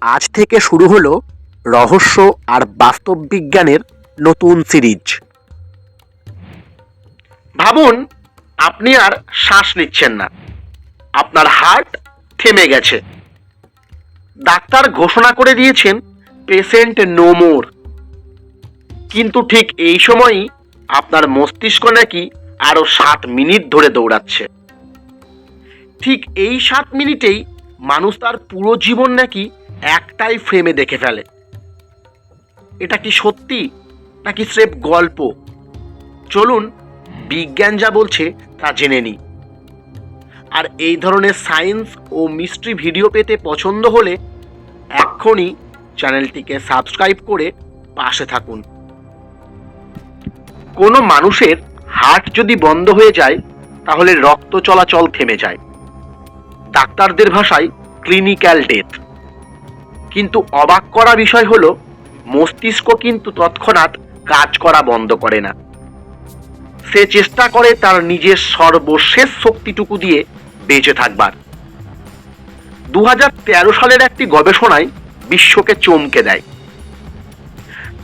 আজ থেকে শুরু হলো রহস্য আর বাস্তব বিজ্ঞানের নতুন সিরিজ। ভাবুন, আপনি আর শ্বাস নিচ্ছেন না, আপনার হার্ট থেমে গেছে। ডাক্তার ঘোষণা করে দিয়েছেন পেশেন্ট নো মোর। কিন্তু ঠিক এই সময়ই আপনার মস্তিষ্ক নাকি আরো 7 মিনিট ধরে দৌড়াচ্ছে। ঠিক এই 7 মিনিটেই মানুষ তার পুরো জীবন নাকি একটাই ফ্রেমে দেখে ফেলে। এটা কি সত্যি নাকি স্রেফ গল্প? চলুন বিজ্ঞান যা বলছে তা জেনে নিই। আর এই ধরনের সায়েন্স ও মিস্ট্রি ভিডিও পেতে পছন্দ হলে এক্ষুনি চ্যানেলটিকে সাবস্ক্রাইব করে পাশে থাকুন। কোনো মানুষের হার্ট যদি বন্ধ হয়ে যায় তাহলে রক্ত চলাচল থেমে যায়। ডাক্তারদের ভাষায় ক্লিনিক্যাল ডেথ। কিন্তু অবাক করা বিষয় হলো মস্তিষ্ক কিন্তু তৎক্ষণাৎ কাজ করা বন্ধ করে না। সে চেষ্টা করে তার নিজের সর্বশেষ শক্তিটুকু দিয়ে বেঁচে থাকবার। 2013 সালের একটি গবেষণায় বিশ্বকে চমকে দেয়।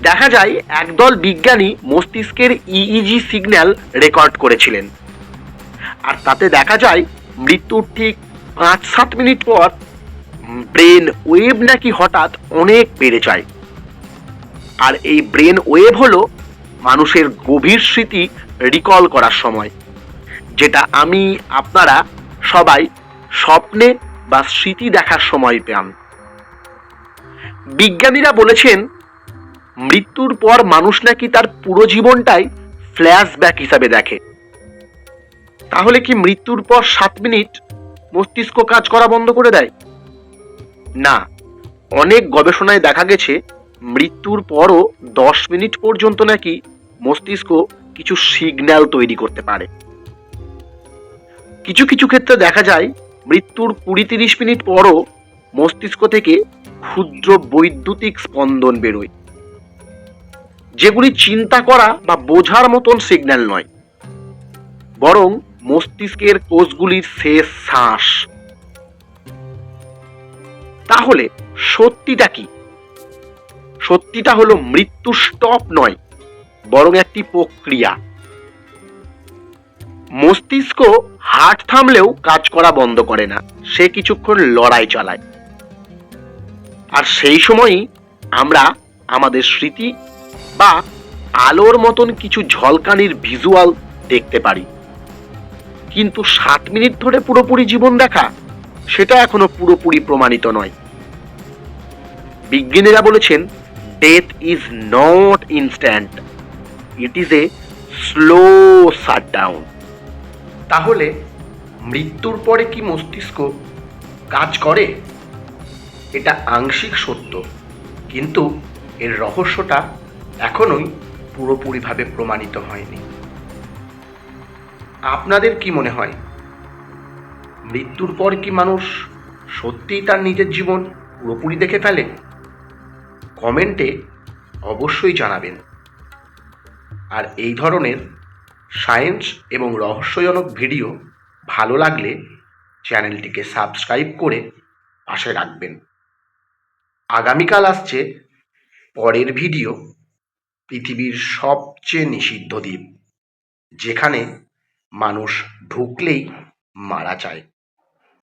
দেখা যায় একদল বিজ্ঞানী মস্তিষ্কের ইইজি সিগন্যাল রেকর্ড করেছিলেন। আর তাতে দেখা যায় মৃত্যুর ঠিক 5-7 মিনিট পর ব্রেন ওয়েভ নাকি হঠাৎ অনেক বেড়ে যায়। আর এই ব্রেন ওয়েভ হলো মানুষের গভীর স্মৃতি রিকল করার সময়, যেটা আপনারা সবাই স্বপ্নে বা স্মৃতি দেখার সময় পান। বিজ্ঞানীরা বলেছেন মৃত্যুর পর মানুষ নাকি তার পুরো জীবনটাই ফ্ল্যাশব্যাক হিসাবে দেখে। তাহলে কি মৃত্যুর পর 7 মিনিট মস্তিষ্ক কাজ করা বন্ধ করে দেয়? না, অনেক গবেষণায় দেখা গেছে মৃত্যুর পরও 10 মিনিট পর্যন্ত নাকি মস্তিষ্ক কিছু সিগন্যাল তৈরি করতে পারে। কিছু কিছু ক্ষেত্রে দেখা যায় মৃত্যুর 20-30 মিনিট পরও মস্তিষ্ক থেকে ক্ষুদ্র বৈদ্যুতিক স্পন্দন বেরোয়, যেগুলি চিন্তা করা বা বোঝার মতন সিগন্যাল নয়, বরং মস্তিষ্কের কোষগুলির শেষ শ্বাস। তাহলে সত্যিটা কি? সত্যিটা হলো মৃত্যু স্টপ নয়, বরং একটি প্রক্রিয়া। মস্তিষ্ক হার্ট থামলেও কাজ করা বন্ধ করে না, সে কিছুক্ষণ লড়াই চালায়। আর সেই সময়ই আমরা আমাদের স্মৃতি বা আলোর মতন কিছু ঝলকানির ভিজুয়াল দেখতে পারি। কিন্তু 7 মিনিট ধরে পুরোপুরি জীবন দেখা, সেটা এখনো পুরোপুরি প্রমাণিত নয়। বিজ্ঞানীরা বলেছেন death is not instant, it is a slow shutdown. তাহলে মৃত্যুর পরে কি মস্তিষ্ক কাজ করে? এটা আংশিক সত্য, কিন্তু এর রহস্যটা এখনোই পুরোপুরিভাবে প্রমাণিত হয়নি। আপনাদের কি মনে হয়, মৃত্যুর পর কি মানুষ সত্যিই তার নিজের জীবন পুরোপুরি দেখে ফেলে? কমেন্টে অবশ্যই জানাবেন। আর এই ধরনের সায়েন্স এবং রহস্যজনক ভিডিও ভালো লাগলে চ্যানেলটিকে সাবস্ক্রাইব করে পাশে রাখবেন। আগামীকাল আসছে পরের ভিডিও, পৃথিবীর সবচেয়ে নিষিদ্ধ দ্বীপ, যেখানে মানুষ ঢুকলেই মারা যায়।